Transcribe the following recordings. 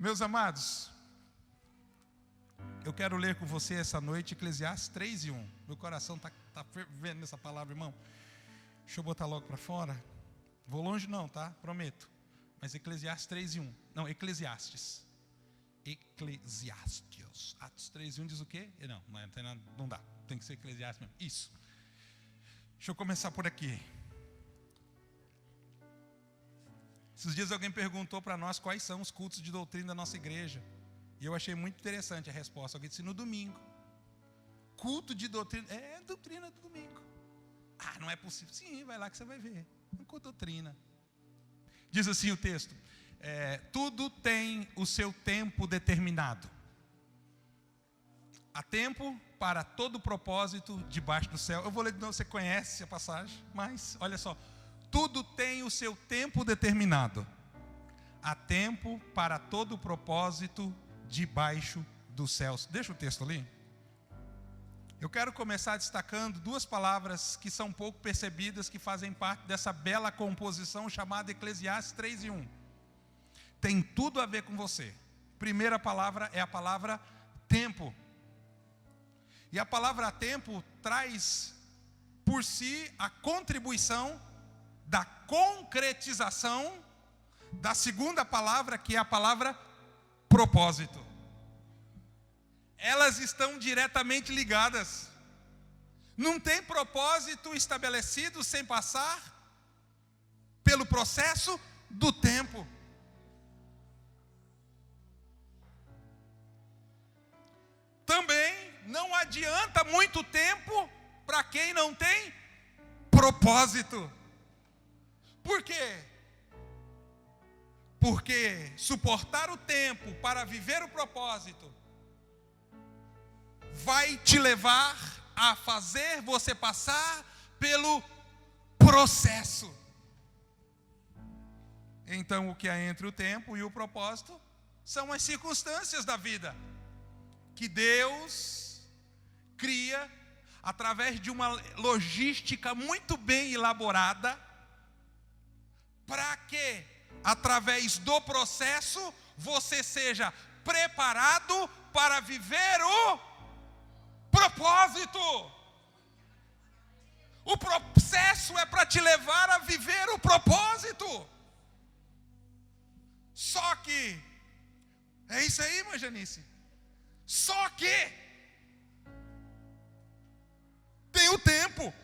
Meus amados, eu quero ler com você essa noite Eclesiastes 3:1. Meu coração está fervendo nessa palavra, irmão. Deixa eu botar logo para fora. Vou longe não, tá? Prometo. Mas Eclesiastes 3:1. Não, Eclesiastes. Atos 3:1 diz o quê? Não dá. Tem que ser Eclesiastes mesmo. Isso. Deixa eu começar por aqui. Esses dias alguém perguntou para nós quais são os cultos de doutrina da nossa igreja. E eu achei muito interessante a resposta. Alguém disse: no domingo. Culto de doutrina. É doutrina do domingo. Ah, não é possível. Sim, vai lá que você vai ver. É culto de doutrina. Diz assim o texto: tudo tem o seu tempo determinado. Há tempo para todo propósito debaixo do céu. Eu vou ler de novo, você conhece a passagem, mas olha só. Tudo tem o seu tempo determinado. Há tempo para todo propósito debaixo dos céus. Deixa o texto ali. Eu quero começar destacando duas palavras que são pouco percebidas, que fazem parte dessa bela composição chamada Eclesiastes 3:1. Tem tudo a ver com você. Primeira palavra é a palavra tempo. E a palavra tempo traz por si a contribuição da concretização da segunda palavra, que é a palavra propósito. Elas estão diretamente ligadas. Não tem propósito estabelecido sem passar pelo processo do tempo. Também não adianta muito tempo para quem não tem propósito. Por quê? Porque suportar o tempo para viver o propósito vai te levar a fazer você passar pelo processo. Então, o que há entre o tempo e o propósito são as circunstâncias da vida, que Deus cria através de uma logística muito bem elaborada, para que, através do processo, você seja preparado para viver o propósito. O processo é para te levar a viver o propósito. Só que, é isso aí, irmã Janice. Só que tem o tempo.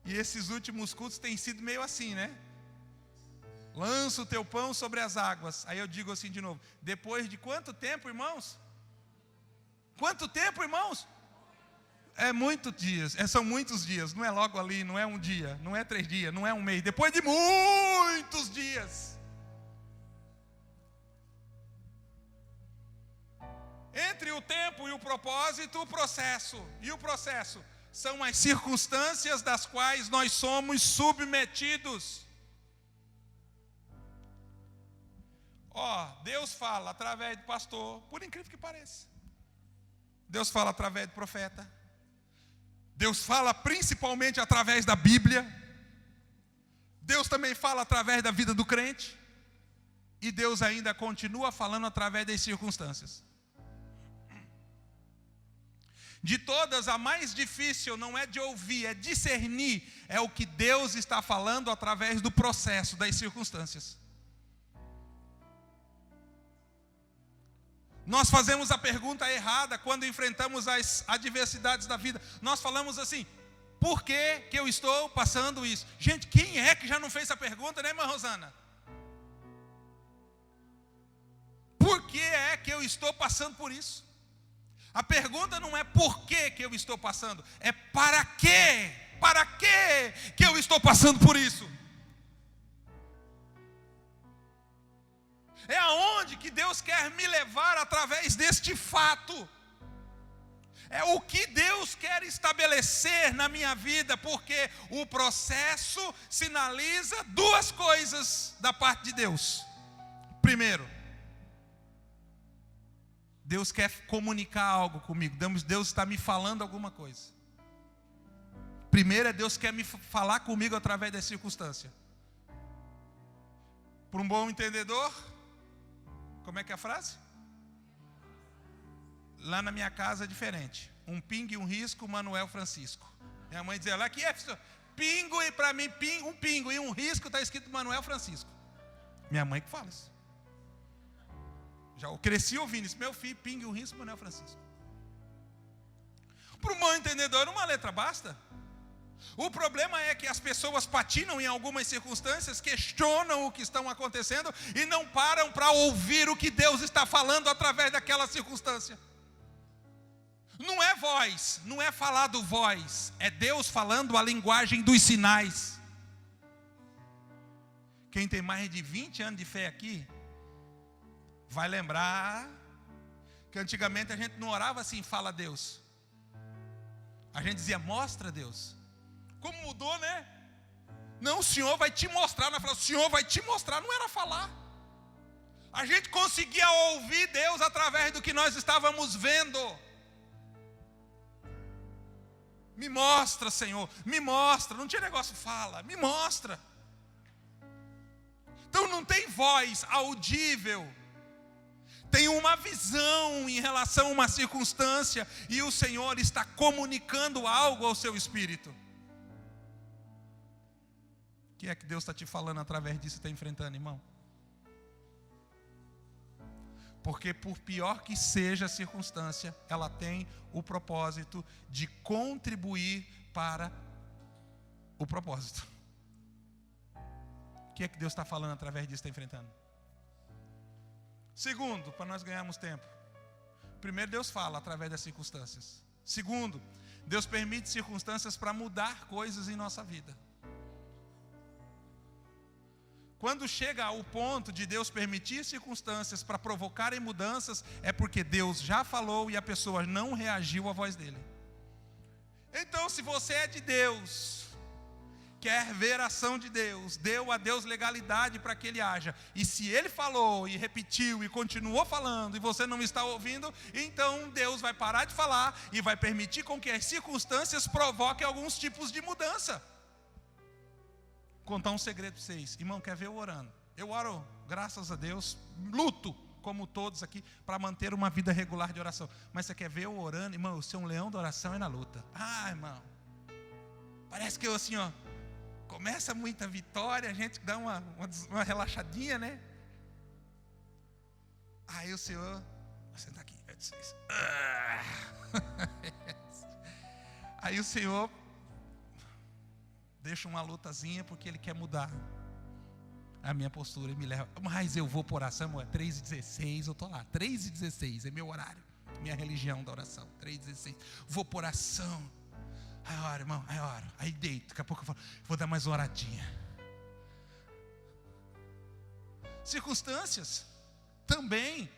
E esses últimos cultos têm sido meio assim, né? Lança o teu pão sobre as águas. Aí eu digo assim de novo: depois de quanto tempo, irmãos? Quanto tempo, irmãos? É muitos dias, são muitos dias. Não é logo ali, não é um dia, não é 3 dias, não é um mês. Depois de muitos dias. Entre o tempo e o propósito, o processo. E o processo são as circunstâncias das quais nós somos submetidos. Deus fala através do pastor, por incrível que pareça. Deus fala através do profeta. Deus fala principalmente através da Bíblia. Deus também fala através da vida do crente. E Deus ainda continua falando através das circunstâncias. De todas, a mais difícil não é de ouvir, é discernir. É o que Deus está falando através do processo, das circunstâncias. Nós fazemos a pergunta errada quando enfrentamos as adversidades da vida. Nós falamos assim: por que eu estou passando isso? Gente, quem é que já não fez essa pergunta, né, irmã Rosana? Por que é que eu estou passando por isso? A pergunta não é por que eu estou passando, é para quê? Para que eu estou passando por isso? É aonde que Deus quer me levar através deste fato. É o que Deus quer estabelecer na minha vida, porque o processo sinaliza duas coisas da parte de Deus. Primeiro, Deus quer comunicar algo comigo. Deus está me falando alguma coisa. Primeiro, Deus quer me falar comigo através da circunstância. Para um bom entendedor, Como é que é a frase? Lá na minha casa é diferente. Um pingo e um risco, Manuel Francisco. Minha mãe dizia lá que é pingo e para mim um pingo e um risco está escrito Manuel Francisco. Minha mãe que fala isso. Já eu cresci ouvindo isso. Meu filho, pingo e um risco, Manuel Francisco. Para o bom entendedor, uma letra basta. O problema é que as pessoas patinam em algumas circunstâncias, questionam o que estão acontecendo e não param para ouvir o que Deus está falando através daquela circunstância. Não é voz, não é falado voz, é Deus falando a linguagem dos sinais. Quem tem mais de 20 anos de fé aqui, vai lembrar que antigamente a gente não orava assim, fala Deus. A gente dizia, mostra Deus. Como mudou, né? Não, o Senhor vai te mostrar. Nós falamos, o Senhor vai te mostrar, não era falar. A gente conseguia ouvir Deus através do que nós estávamos vendo. Me mostra, Senhor, me mostra. Não tinha negócio, fala, me mostra. Então não tem voz audível. Tem uma visão em relação a uma circunstância e o Senhor está comunicando algo ao seu espírito. O que é que Deus está te falando através disso que está enfrentando, irmão? Porque por pior que seja a circunstância, ela tem o propósito de contribuir para o propósito. O que é que Deus está falando através disso que está enfrentando? Segundo, para nós ganharmos tempo. Primeiro, Deus fala através das circunstâncias. Segundo, Deus permite circunstâncias para mudar coisas em nossa vida. Quando chega ao ponto de Deus permitir circunstâncias para provocarem mudanças, é porque Deus já falou e a pessoa não reagiu à voz dele. Então, se você é de Deus, quer ver a ação de Deus, deu a Deus legalidade para que ele haja, e se ele falou e repetiu e continuou falando e você não está ouvindo, então Deus vai parar de falar e vai permitir com que as circunstâncias provoquem alguns tipos de mudança. Contar um segredo para vocês. Irmão, quer ver eu orando? Eu oro, graças a Deus, luto, como todos aqui, para manter uma vida regular de oração. Mas você quer ver eu orando? Irmão, eu sou um leão da oração e na luta. Ah, irmão, parece que eu assim, ó, começa muita vitória, a gente dá uma relaxadinha, né? Aí o Senhor, vou sentar aqui, aí o Senhor deixa uma lutazinha porque Ele quer mudar a minha postura e me leva. Mas eu vou por oração, 3h16, eu estou lá, 3h16 é meu horário, minha religião da oração, 3h16, vou por oração. Aí ora, irmão, aí ora, aí deito, daqui a pouco eu falo, vou dar mais uma oradinha. Circunstâncias também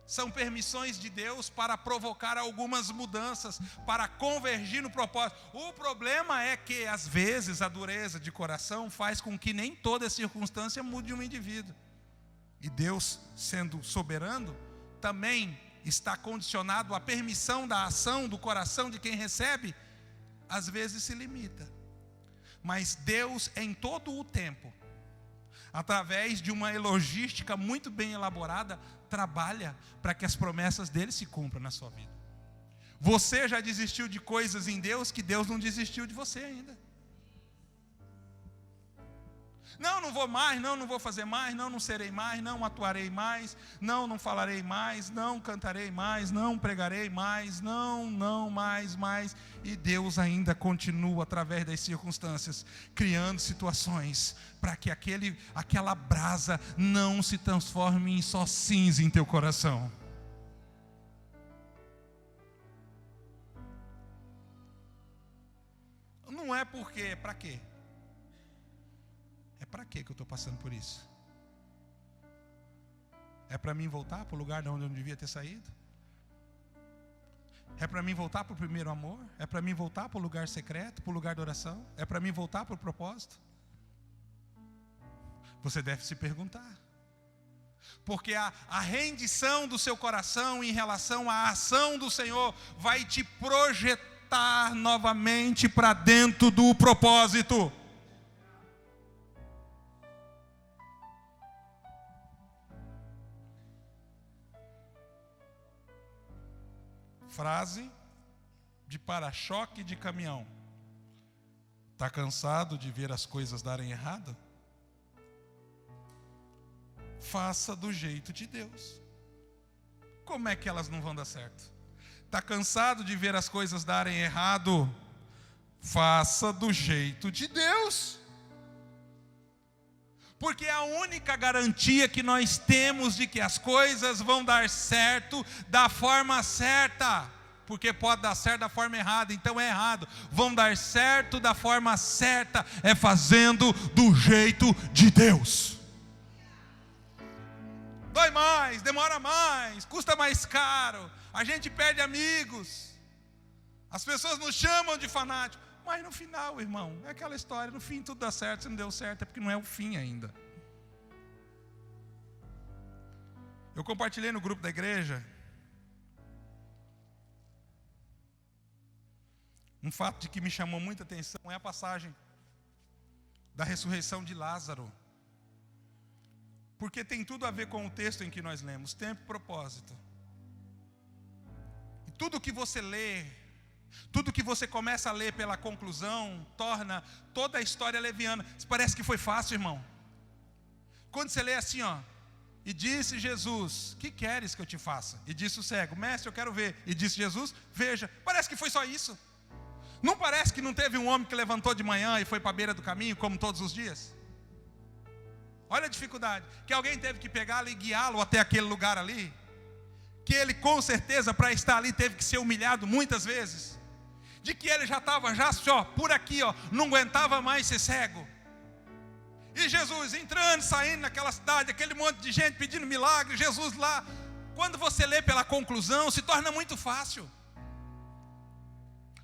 são permissões de Deus para provocar algumas mudanças, para convergir no propósito. O problema é que, às vezes, a dureza de coração faz com que nem toda circunstância mude um indivíduo. E Deus, sendo soberano, também está condicionado à permissão da ação do coração de quem recebe, às vezes se limita. Mas Deus, em todo o tempo, através de uma logística muito bem elaborada, trabalha para que as promessas dele se cumpram na sua vida. Você já desistiu de coisas em Deus que Deus não desistiu de você ainda. Não vou mais, não vou fazer mais, não serei mais, não atuarei mais, não falarei mais, não cantarei mais, não pregarei mais, não mais. E Deus ainda continua, através das circunstâncias, criando situações para que aquela brasa não se transforme em só cinza em teu coração. Não é porque, para quê? É para quê que eu estou passando por isso? É para mim voltar para o lugar de onde eu não devia ter saído? É para mim voltar para o primeiro amor? É para mim voltar para o lugar secreto, para o lugar de oração? É para mim voltar para o propósito? Você deve se perguntar. Porque a rendição do seu coração em relação à ação do Senhor vai te projetar novamente para dentro do propósito. Frase de para-choque de caminhão. Está cansado de ver as coisas darem errado? Faça do jeito de Deus. Como é que elas não vão dar certo? Está cansado de ver as coisas darem errado? Faça do jeito de Deus. Porque é a única garantia que nós temos de que as coisas vão dar certo da forma certa. Porque pode dar certo da forma errada, então é errado. Vão dar certo da forma certa, é fazendo do jeito de Deus. Dói mais, demora mais, custa mais caro, a gente perde amigos, as pessoas nos chamam de fanático, mas no final, irmão, é aquela história, no fim tudo dá certo. Se não deu certo é porque não é o fim ainda. Eu compartilhei no grupo da igreja um fato de que me chamou muita atenção, é a passagem da ressurreição de Lázaro. Porque tem tudo a ver com o texto em que nós lemos, tempo e propósito. E tudo que você lê, tudo que você começa a ler pela conclusão, torna toda a história leviana. Parece que foi fácil, irmão. Quando você lê assim, ó, e disse Jesus, que queres que eu te faça? E disse o cego, mestre, eu quero ver. E disse Jesus, veja. Parece que foi só isso. Não parece que não teve um homem que levantou de manhã e foi para a beira do caminho, como todos os dias? Olha a dificuldade, que alguém teve que pegá-lo e guiá-lo até aquele lugar ali, que ele com certeza para estar ali teve que ser humilhado muitas vezes, de que ele já estava por aqui, não aguentava mais ser cego. E Jesus entrando, saindo naquela cidade, aquele monte de gente pedindo milagre, Jesus lá. Quando você lê pela conclusão, se torna muito fácil.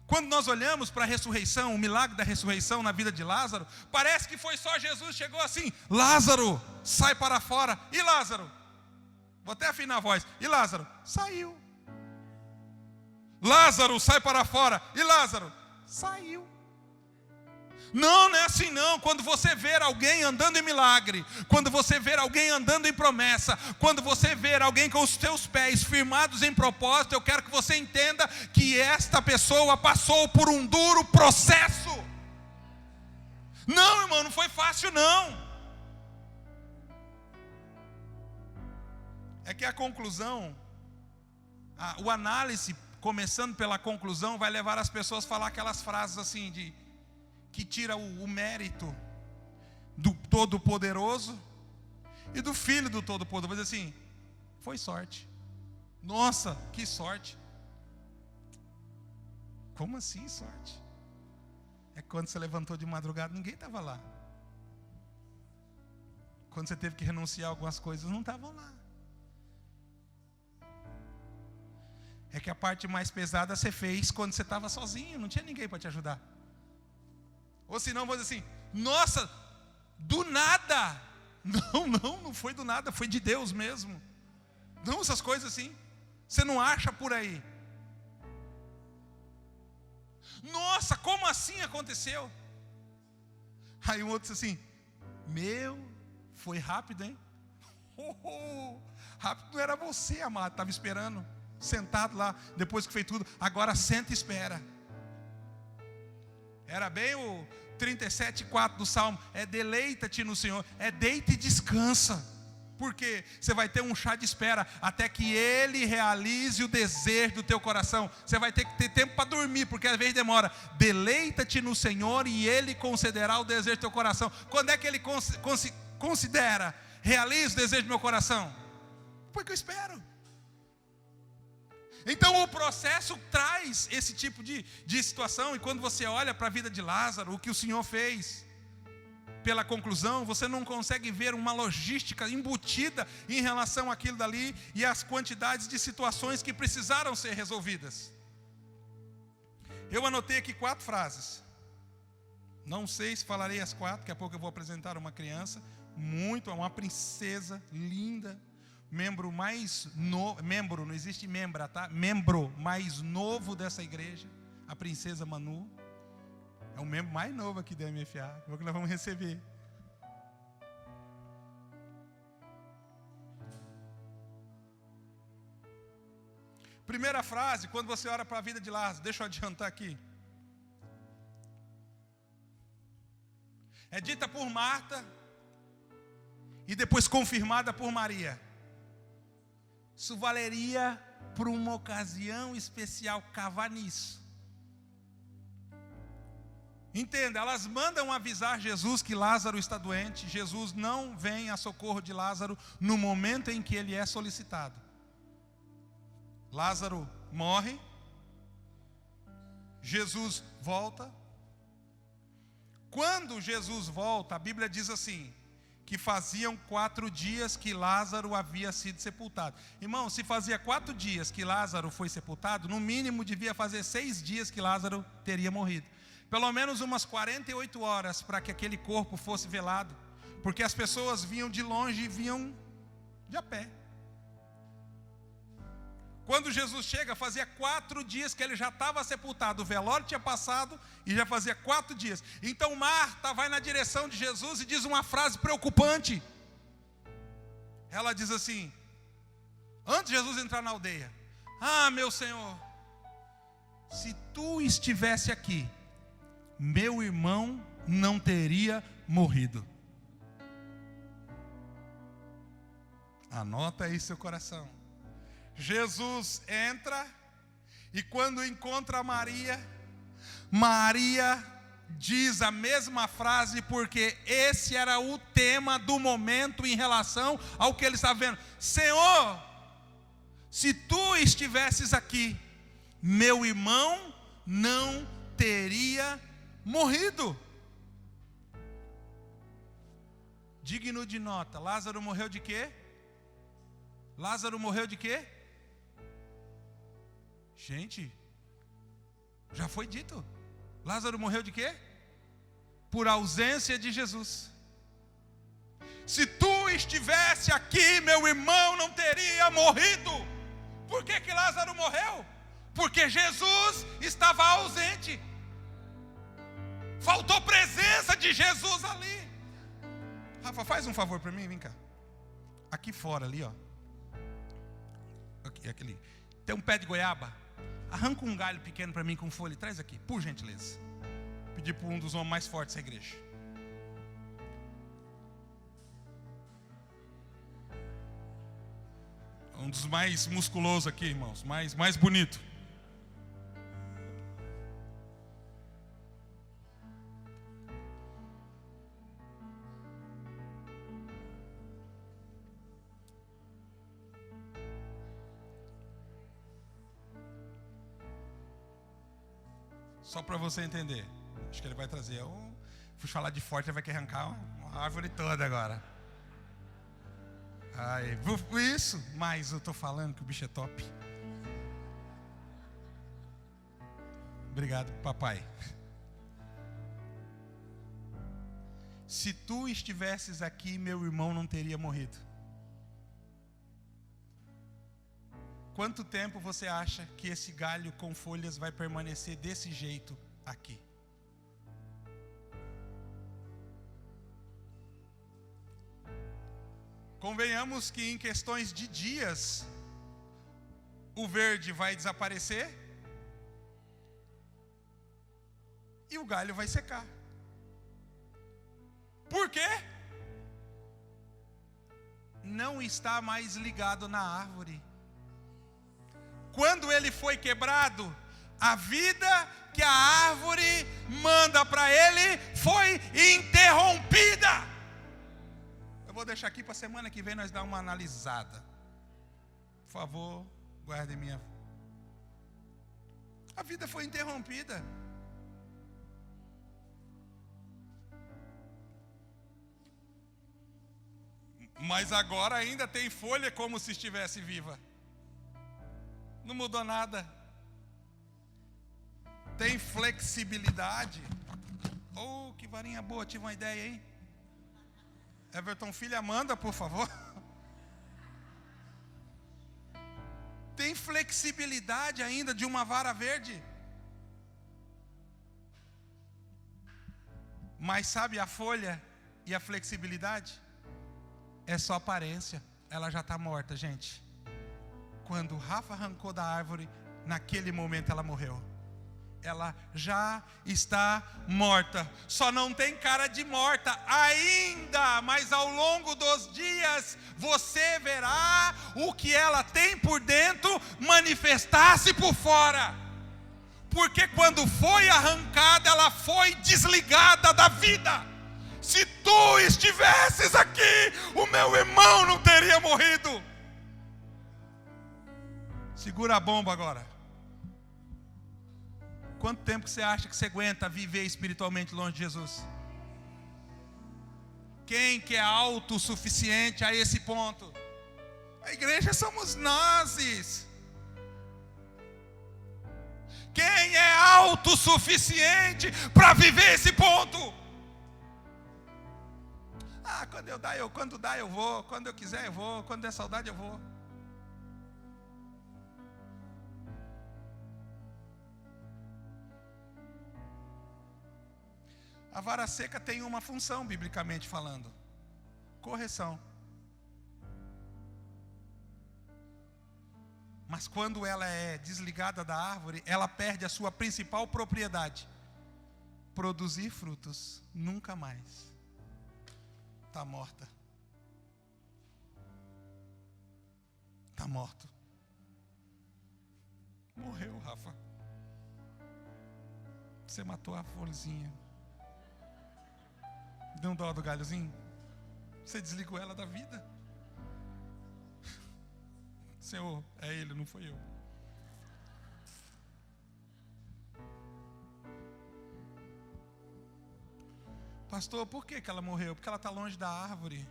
Quando nós olhamos para a ressurreição, o milagre da ressurreição na vida de Lázaro, parece que foi só Jesus, chegou assim, Lázaro, sai para fora. E Lázaro, vou até afinar a voz, e Lázaro, saiu. Lázaro, sai para fora. E Lázaro, saiu. Não é assim não. Quando você ver alguém andando em milagre, quando você ver alguém andando em promessa, quando você ver alguém com os seus pés firmados em propósito, eu quero que você entenda que esta pessoa passou por um duro processo. Não, irmão, não foi fácil não. É que a conclusão, o análise, começando pela conclusão, vai levar as pessoas a falar aquelas frases assim que tira o mérito do Todo-Poderoso e do Filho do Todo-Poderoso. Vai dizer assim, foi sorte. Nossa, que sorte. Como assim sorte? É quando você levantou de madrugada, ninguém estava lá. Quando você teve que renunciar a algumas coisas, não estavam lá. É que a parte mais pesada você fez quando você estava sozinho, não tinha ninguém para te ajudar. Ou senão, vou dizer assim, nossa, do nada. Não foi do nada, foi de Deus mesmo. Não, essas coisas assim, você não acha por aí. Nossa, como assim aconteceu? Aí um outro disse assim, foi rápido, hein? Rápido não era você, amado, estava esperando, sentado lá, depois que fez tudo, agora senta e espera. Era bem o 37:4 do Salmo, deleita-te no Senhor, deita e descansa, porque você vai ter um chá de espera, até que Ele realize o desejo do teu coração. Você vai ter que ter tempo para dormir, porque às vezes demora. Deleita-te no Senhor e Ele concederá o desejo do teu coração. Quando é que Ele considera, realiza o desejo do meu coração? Depois que eu espero. Então o processo traz esse tipo de situação. E quando você olha para a vida de Lázaro, o que o Senhor fez, pela conclusão, você não consegue ver uma logística embutida em relação àquilo dali e as quantidades de situações que precisaram ser resolvidas. Eu anotei aqui 4 frases. Não sei se falarei as 4, daqui a pouco eu vou apresentar uma criança, uma princesa linda, membro mais novo, não existe membra, tá? Membro mais novo dessa igreja, a princesa Manu, é o membro mais novo aqui da MFA, que nós vamos receber. Primeira frase, quando você ora para a vida de Lázaro, deixa eu adiantar aqui. É dita por Marta e depois confirmada por Maria. Isso valeria para uma ocasião especial, cavar nisso. Entenda, elas mandam avisar Jesus que Lázaro está doente. Jesus não vem a socorro de Lázaro no momento em que ele é solicitado. Lázaro morre, Jesus volta. Quando Jesus volta, a Bíblia diz assim, que faziam 4 dias que Lázaro havia sido sepultado. Irmão, se fazia 4 dias que Lázaro foi sepultado, no mínimo devia fazer 6 dias que Lázaro teria morrido. Pelo menos umas 48 horas para que aquele corpo fosse velado, porque as pessoas vinham de longe e vinham de a pé. Quando Jesus chega, fazia 4 dias que ele já estava sepultado, o velório tinha passado e já fazia 4 dias. Então Marta vai na direção de Jesus e diz uma frase preocupante. Ela diz assim, antes de Jesus entrar na aldeia: ah, meu Senhor, se tu estivesse aqui, meu irmão não teria morrido. Anota aí seu coração. Jesus entra e quando encontra Maria, Maria diz a mesma frase, porque esse era o tema do momento em relação ao que ele estava vendo. Senhor, se tu estivesses aqui, meu irmão não teria morrido. Digno de nota, Lázaro morreu de quê? Lázaro morreu de quê? Gente, já foi dito. Lázaro morreu de quê? Por ausência de Jesus. Se tu estivesse aqui, meu irmão não teria morrido. Por que que Lázaro morreu? Porque Jesus estava ausente. Faltou presença de Jesus ali. Rafa, faz um favor para mim, vem cá. Aqui fora ali, ó. Aquele. Tem um pé de goiaba. Arranca um galho pequeno para mim com folha e traz aqui, por gentileza. Pedir para um dos homens mais fortes da igreja. Um dos mais musculosos aqui, irmãos, mais bonito. Só para você entender. Acho que ele vai trazer. Fui falar de forte, ele vai querer arrancar uma árvore toda agora. Ai, isso, mas eu estou falando que o bicho é top. Obrigado, papai. Se tu estivesses aqui, meu irmão não teria morrido. Quanto tempo você acha que esse galho com folhas vai permanecer desse jeito aqui? Convenhamos que em questões de dias, o verde vai desaparecer e o galho vai secar. Por quê? Não está mais ligado na árvore. Quando ele foi quebrado, a vida que a árvore manda para ele foi interrompida. Eu vou deixar aqui para a semana que vem nós dar uma analisada. Por favor, guarde minha. A vida foi interrompida. Mas agora ainda tem folha como se estivesse viva. Não mudou nada. Tem flexibilidade. Oh, que varinha boa, tive uma ideia, hein? Everton Filho, Amanda, por favor. Tem flexibilidade ainda de uma vara verde. Mas sabe a folha e a flexibilidade? É só aparência. Ela já está morta, gente. Quando Rafa arrancou da árvore, naquele momento ela morreu. Ela já está morta. Só não tem cara de morta ainda, mas ao longo dos dias você verá o que ela tem por dentro manifestar-se por fora. Porque quando foi arrancada, ela foi desligada da vida. Se tu estivesses aqui, o meu irmão não teria morrido. Segura a bomba agora. Quanto tempo que você acha que você aguenta viver espiritualmente longe de Jesus? Quem que é autossuficiente a esse ponto? A igreja somos nós. Quem é autossuficiente para viver esse ponto? Quando dá eu vou, quando eu quiser eu vou, quando der saudade eu vou. A vara seca tem uma função, biblicamente falando: correção. Mas quando ela é desligada da árvore, ela perde a sua principal propriedade: produzir frutos. Nunca mais. Está morta. Está morto. Morreu, Rafa. Você matou a florzinha. Deu um dó do galhozinho? Você desligou ela da vida. Senhor, é ele, não foi eu. Pastor, por que ela morreu? Porque ela está longe da árvore.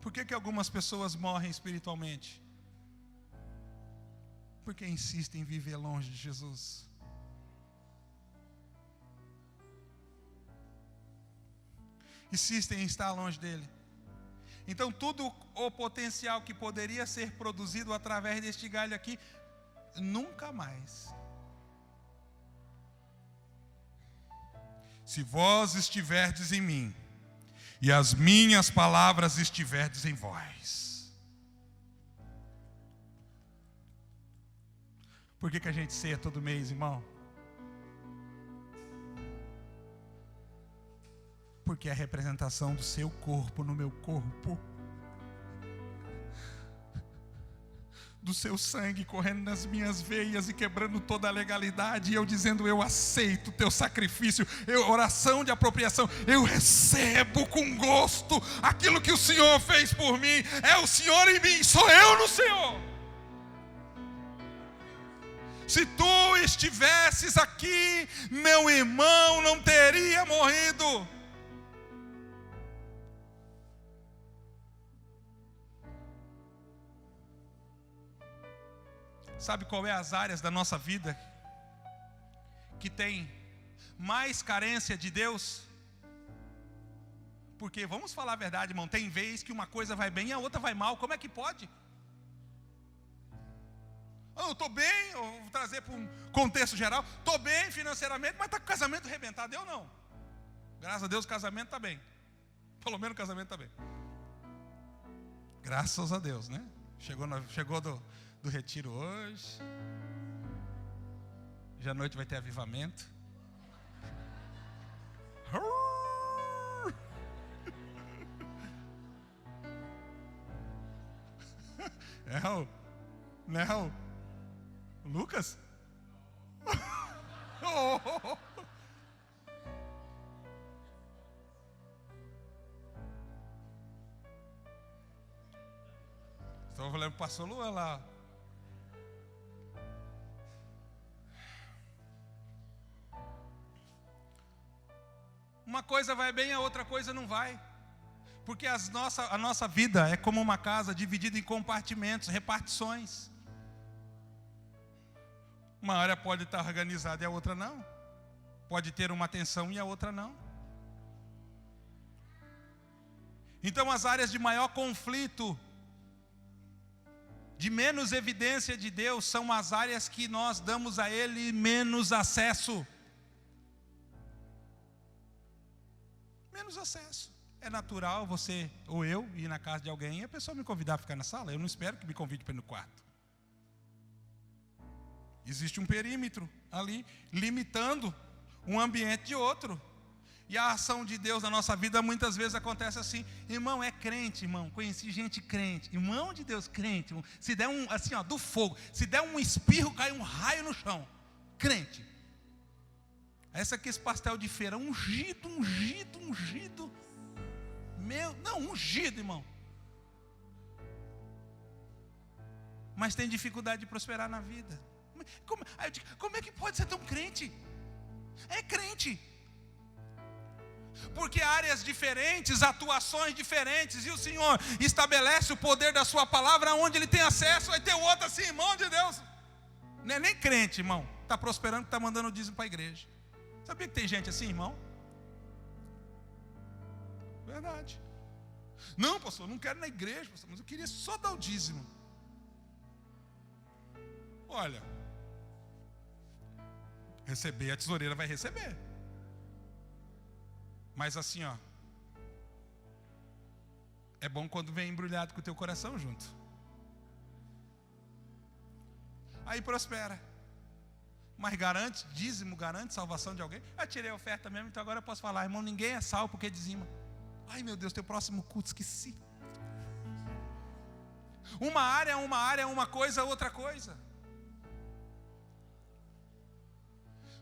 Por que algumas pessoas morrem espiritualmente? Porque insistem em viver longe de Jesus. Insistem em estar longe dele. Então tudo o potencial que poderia ser produzido através deste galho aqui, nunca mais. Se vós estiverdes em mim, e as minhas palavras estiverdes em vós. Por que a gente ceia todo mês, irmão? Porque é a representação do seu corpo no meu corpo. Do seu sangue correndo nas minhas veias e quebrando toda a legalidade. E eu dizendo: eu aceito o teu sacrifício. Oração de apropriação. Eu recebo com gosto aquilo que o Senhor fez por mim. É o Senhor em mim, sou eu no Senhor. Se tu estivesses aqui, meu irmão não teria morrido. Sabe qual é as áreas da nossa vida que tem mais carência de Deus? Porque, vamos falar a verdade, irmão, tem vez que uma coisa vai bem e a outra vai mal. Como é que pode? Eu estou bem, eu vou trazer para um contexto geral. Estou bem financeiramente, mas está com o casamento arrebentado. Eu não. Graças a Deus o casamento está bem. Pelo menos o casamento está bem. Graças a Deus, né? Chegou do retiro hoje. Já à noite vai ter avivamento. Não. Lucas? Estou falando para o pastor Luan lá. Uma coisa vai bem, a outra coisa não vai. Porque a nossa vida é como uma casa dividida em compartimentos, repartições. Uma área pode estar organizada e a outra não. Pode ter uma atenção e a outra não. Então as áreas de maior conflito, de menos evidência de Deus, são as áreas que nós damos a Ele menos acesso. Menos acesso. É natural você ou eu ir na casa de alguém e a pessoa me convidar a ficar na sala. Eu não espero que me convide para ir no quarto. Existe um perímetro ali, limitando um ambiente de outro. E a ação de Deus na nossa vida muitas vezes acontece assim. Irmão, é crente, irmão. Conheci gente crente. Irmão de Deus, crente. Irmão. Se der um, assim, ó, do fogo. Se der um espirro, cai um raio no chão. Crente. Essa aqui, esse pastel de feira. Ungido. Ungido, irmão. Mas tem dificuldade de prosperar na vida. Como é que pode ser tão crente? É crente. Porque áreas diferentes, atuações diferentes, e o Senhor estabelece o poder da sua palavra onde Ele tem acesso. Vai ter outro assim, irmão de Deus. Não é nem crente, irmão. Está prosperando, está mandando o dízimo para a igreja. Sabia que tem gente assim, irmão? Verdade. Não, pastor, não quero ir na igreja, pastor, mas eu queria só dar o dízimo. Olha, receber, a tesoureira vai receber. Mas assim, ó, é bom quando vem embrulhado com o teu coração junto. Aí prospera. Mas garante dízimo, garante salvação de alguém? Eu tirei a oferta mesmo, então agora eu posso falar, irmão, ninguém é salvo porque dizima. Ai meu Deus, teu próximo culto, esqueci. Uma área, uma coisa, outra coisa.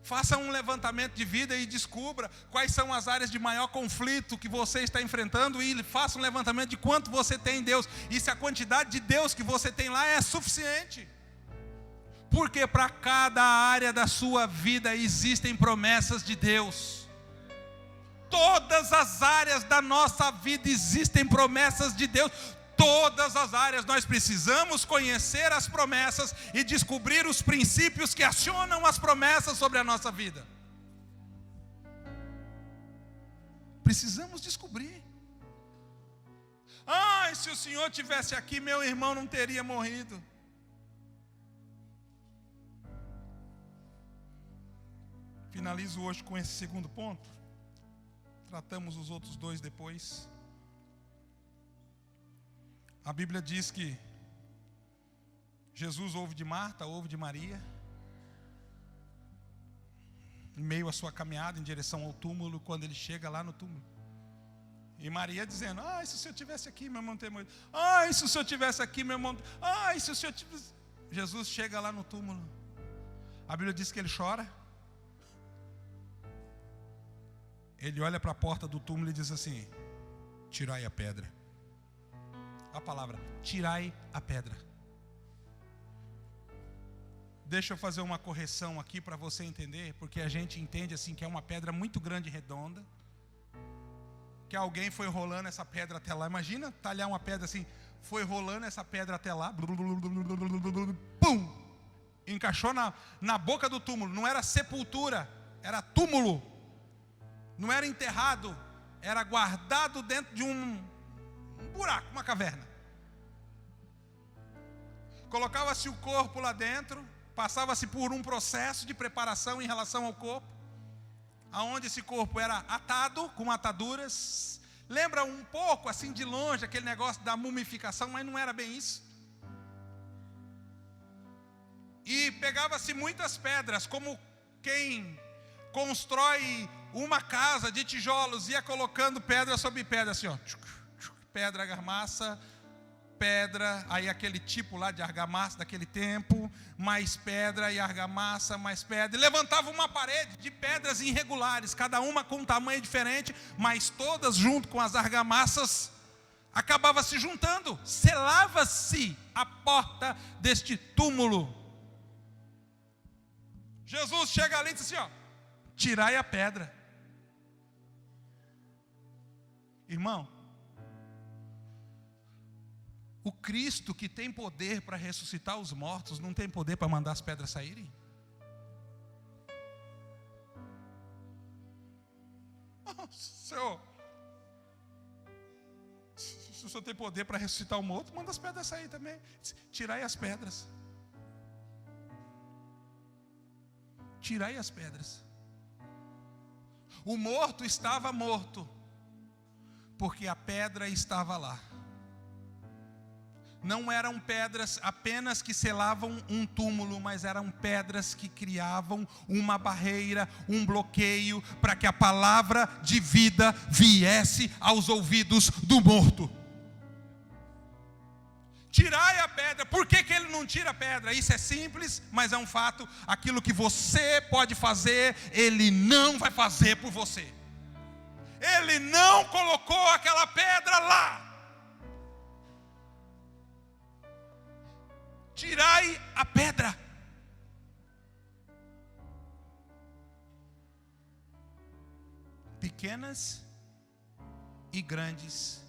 Faça um levantamento de vida e descubra quais são as áreas de maior conflito que você está enfrentando e faça um levantamento de quanto você tem em Deus. E se a quantidade de Deus que você tem lá é suficiente. Porque para cada área da sua vida existem promessas de Deus. Todas as áreas da nossa vida existem promessas de Deus. Todas as áreas nós precisamos conhecer as promessas e descobrir os princípios que acionam as promessas sobre a nossa vida. Precisamos descobrir. Se o Senhor tivesse aqui, meu irmão não teria morrido. Finalizo hoje com esse segundo ponto. Tratamos os outros dois depois. A Bíblia diz que Jesus ouve de Marta, ouve de Maria, em meio à sua caminhada em direção ao túmulo, quando ele chega lá no túmulo. E Maria dizendo, se o Senhor estivesse aqui, meu irmão não teria morrido. Se o Senhor estivesse aqui, meu irmão... se o Senhor tivesse... Jesus chega lá no túmulo. A Bíblia diz que ele chora. Ele olha para a porta do túmulo e diz assim, tirai a pedra. A palavra, tirai a pedra. Deixa eu fazer uma correção aqui para você entender, porque a gente entende assim que é uma pedra muito grande e redonda, que alguém foi rolando essa pedra até lá. Imagina talhar uma pedra assim, foi rolando essa pedra até lá, pum, encaixou na boca do túmulo. Não era sepultura, era túmulo. Não era enterrado, era guardado dentro de um buraco, uma caverna. Colocava-se o corpo lá dentro, passava-se por um processo de preparação em relação ao corpo, aonde esse corpo era atado com ataduras. Lembra um pouco assim de longe aquele negócio da mumificação, mas não era bem isso. E pegava-se muitas pedras, como quem constrói uma casa de tijolos, ia colocando pedra sobre pedra, assim, ó, pedra, argamassa, pedra, aí aquele tipo lá de argamassa daquele tempo, mais pedra e argamassa, mais pedra, e levantava uma parede de pedras irregulares, cada uma com um tamanho diferente, mas todas junto com as argamassas, acabava se juntando, selava-se a porta deste túmulo. Jesus chega ali e diz assim, ó, tirai a pedra. Irmão, o Cristo que tem poder para ressuscitar os mortos, não tem poder para mandar as pedras saírem? Senhor, se o Senhor tem poder para ressuscitar o morto, manda as pedras sair também. Tirai as pedras. Tirai as pedras. O morto estava morto. Porque a pedra estava lá. Não eram pedras apenas que selavam um túmulo, mas eram pedras que criavam uma barreira, um bloqueio, para que a palavra de vida viesse aos ouvidos do morto. Tirai a pedra. Por que ele não tira a pedra? Isso é simples, mas é um fato. Aquilo que você pode fazer, ele não vai fazer por você. Ele não colocou aquela pedra lá. Tirai a pedra. Pequenas e grandes,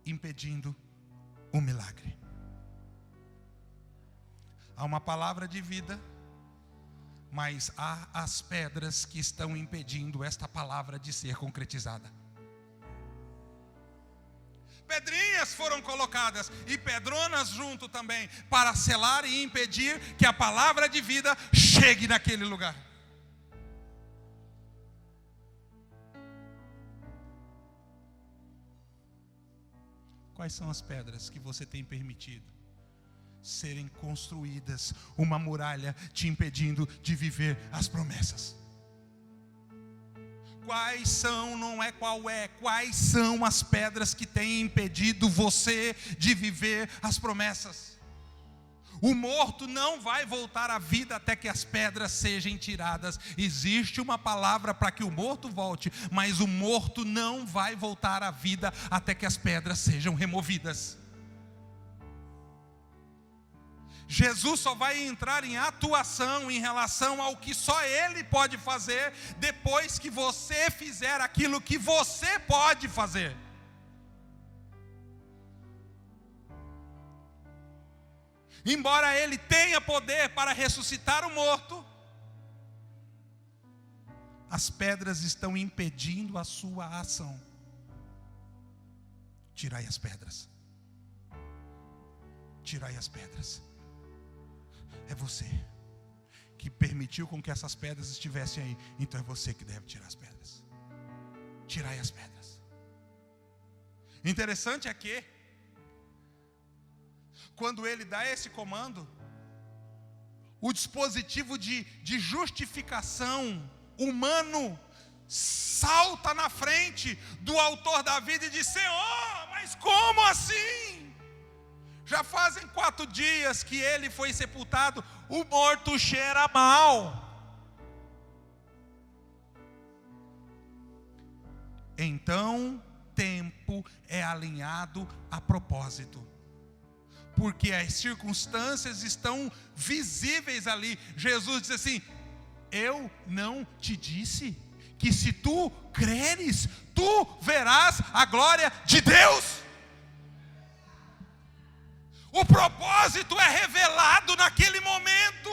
impedindo o milagre. Há uma palavra de vida, mas há as pedras que estão impedindo esta palavra de ser concretizada. Pedrinhas foram colocadas e pedronas junto também, para selar e impedir que a palavra de vida chegue naquele lugar. Quais são as pedras que você tem permitido serem construídas, uma muralha te impedindo de viver as promessas? Quais são, não é qual é, quais são as pedras que têm impedido você de viver as promessas? O morto não vai voltar à vida até que as pedras sejam tiradas. Existe uma palavra para que o morto volte, mas o morto não vai voltar à vida até que as pedras sejam removidas. Jesus só vai entrar em atuação em relação ao que só Ele pode fazer, depois que você fizer aquilo que você pode fazer. Embora Ele tenha poder para ressuscitar o morto, as pedras estão impedindo a sua ação. Tirai as pedras. Tirai as pedras. É você que permitiu com que essas pedras estivessem aí. Então é você que deve tirar as pedras. Tirai as pedras. Interessante é que quando ele dá esse comando, o dispositivo de justificação humano salta na frente do autor da vida e diz: Senhor, mas como assim? Já fazem 4 dias que ele foi sepultado, o morto cheira mal. Então, tempo é alinhado a propósito, porque as circunstâncias estão visíveis ali. Jesus diz assim: eu não te disse que se tu creres, tu verás a glória de Deus? O propósito é revelado naquele momento,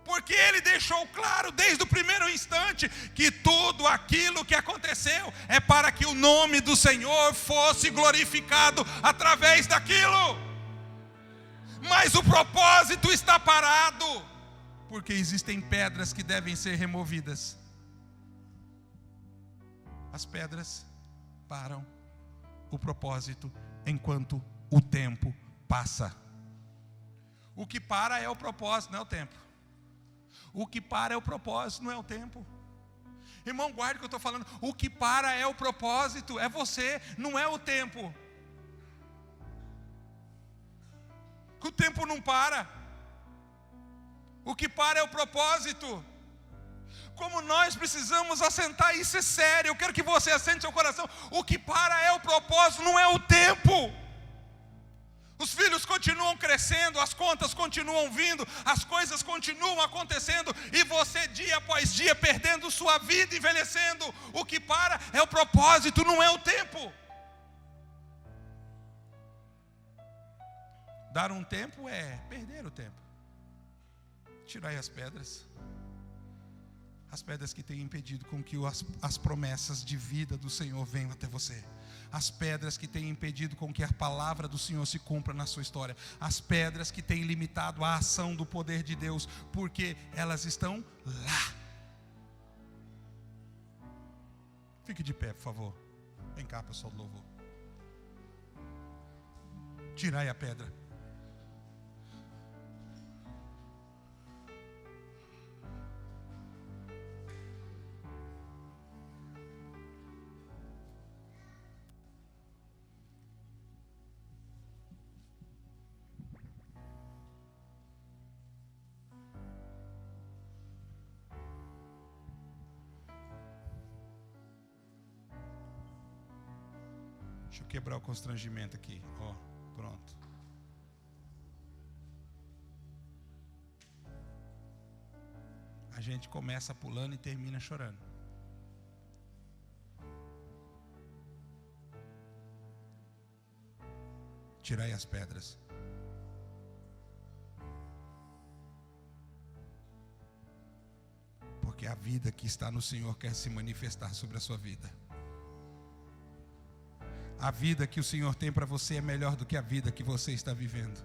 porque Ele deixou claro desde o primeiro instante que tudo aquilo que aconteceu é para que o nome do Senhor fosse glorificado através daquilo. Mas o propósito está parado, porque existem pedras que devem ser removidas. As pedras param o propósito enquanto o tempo passa. O que para é o propósito, não é o tempo. O que para é o propósito, não é o tempo. Irmão, guarde o que eu estou falando. O que para é o propósito, é você, não é o tempo. O tempo não para. O que para é o propósito. Como nós precisamos assentar, isso é sério. Eu quero que você assente seu coração. O que para é o propósito, não é o tempo. Os filhos continuam crescendo, as contas continuam vindo, as coisas continuam acontecendo, e você dia após dia perdendo sua vida, envelhecendo. O que para é o propósito, não é o tempo. Dar um tempo é perder o tempo. Tirai as pedras. As pedras que têm impedido com que as promessas de vida do Senhor venham até você. As pedras que têm impedido com que a palavra do Senhor se cumpra na sua história. As pedras que têm limitado a ação do poder de Deus, porque elas estão lá. Fique de pé, por favor. Vem cá, pessoal do louvor. Tirai a pedra. Deixa eu quebrar o constrangimento aqui. Ó, pronto. A gente começa pulando e termina chorando. Tirai as pedras. Porque a vida que está no Senhor quer se manifestar sobre a sua vida. A vida que o Senhor tem para você é melhor do que a vida que você está vivendo.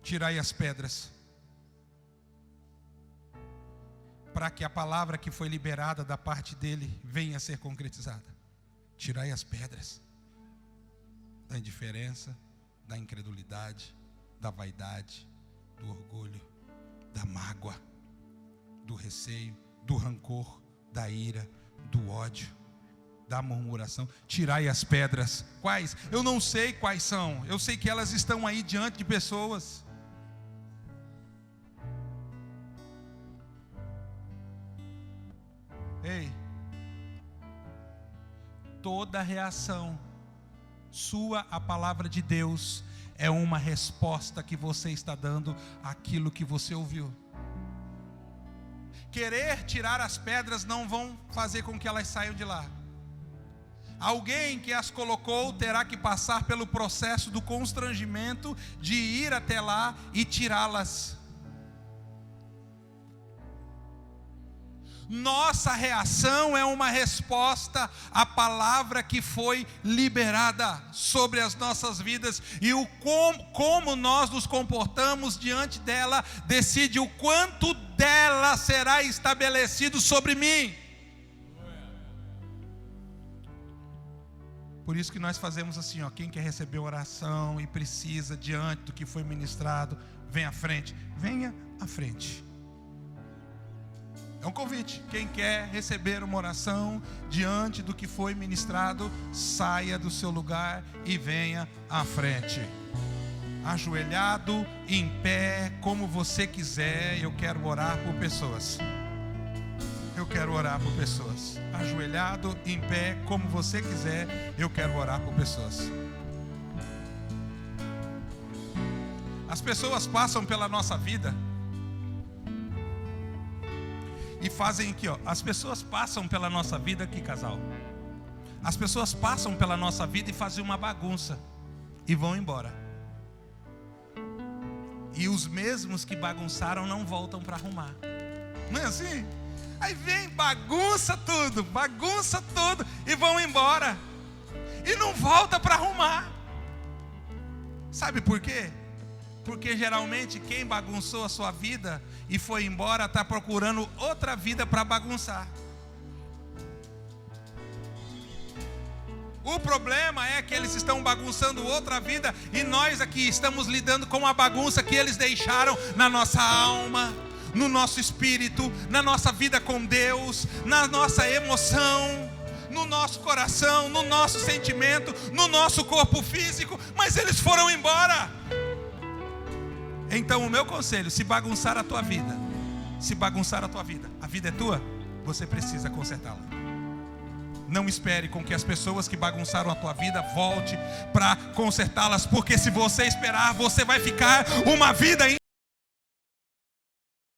Tirai as pedras, para que a palavra que foi liberada da parte dele venha a ser concretizada. Tirai as pedras da indiferença, da incredulidade, da vaidade, do orgulho, da mágoa, do receio, do rancor, da ira, do ódio, da murmuração. Tirai as pedras. Quais? Eu não sei quais são. Eu sei que elas estão aí diante de pessoas. Ei, toda reação sua à palavra de Deus é uma resposta que você está dando àquilo que você ouviu. Querer tirar as pedras não vão fazer com que elas saiam de lá. Alguém que as colocou terá que passar pelo processo do constrangimento de ir até lá e tirá-las. Nossa reação é uma resposta à palavra que foi liberada sobre as nossas vidas, e como nós nos comportamos diante dela decide o quanto dela será estabelecido sobre mim. Por isso que nós fazemos assim, ó, quem quer receber oração e precisa diante do que foi ministrado, vem à frente. Venha à frente. É um convite. Quem quer receber uma oração diante do que foi ministrado, saia do seu lugar e venha à frente. Ajoelhado, em pé, como você quiser, eu quero orar por pessoas. Eu quero orar por pessoas. Ajoelhado, em pé, como você quiser, eu quero orar por pessoas. As pessoas passam pela nossa vida e fazem aqui, ó. As pessoas passam pela nossa vida aqui, casal. As pessoas passam pela nossa vida e fazem uma bagunça e vão embora. E os mesmos que bagunçaram não voltam para arrumar. Não é assim? Aí vem, bagunça tudo e vão embora. E não volta para arrumar. Sabe por quê? Porque geralmente quem bagunçou a sua vida e foi embora está procurando outra vida para bagunçar. O problema é que eles estão bagunçando outra vida e nós aqui estamos lidando com a bagunça que eles deixaram na nossa alma, no nosso espírito, na nossa vida com Deus, na nossa emoção, no nosso coração, no nosso sentimento, no nosso corpo físico, mas eles foram embora. Então o meu conselho, se bagunçar a tua vida, a vida é tua, você precisa consertá-la. Não espere com que as pessoas que bagunçaram a tua vida volte para consertá-las, porque se você esperar, você vai ficar uma vida